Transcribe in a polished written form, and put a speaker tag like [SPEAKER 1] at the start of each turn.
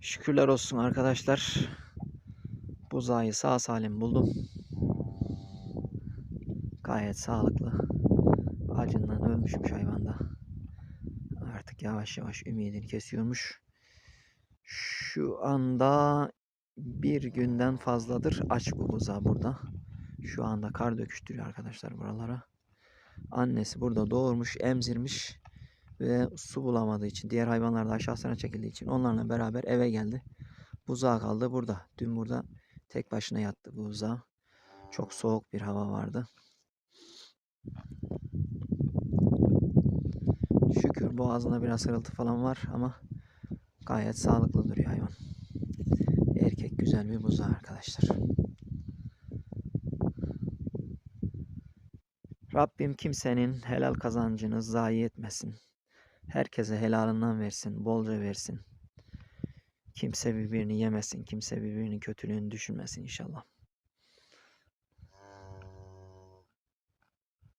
[SPEAKER 1] Şükürler olsun arkadaşlar. Buzağıyı sağ salim buldum. Gayet sağlıklı. Acından ölmüşmüş hayvan da. Artık yavaş yavaş ümidini kesiyormuş. Şu anda bir günden fazladır aç bu buzağı burada. Şu anda kar döküştürüyor arkadaşlar buralara. Annesi burada doğurmuş, emzirmiş ve su bulamadığı için, diğer hayvanlar da aşağısına çekildiği için onlarla beraber eve geldi. Buzağı kaldı burada. Dün burada tek başına yattı bu buzağı. Çok soğuk bir hava vardı. Şükür boğazında biraz hırıltı falan var ama gayet sağlıklı duruyor hayvan. Erkek güzel bir buzağı arkadaşlar. Rabbim kimsenin helal kazancını zayi etmesin. Herkese helalinden versin, bolca versin. Kimse birbirini yemesin, kimse birbirinin kötülüğünü düşünmesin inşallah.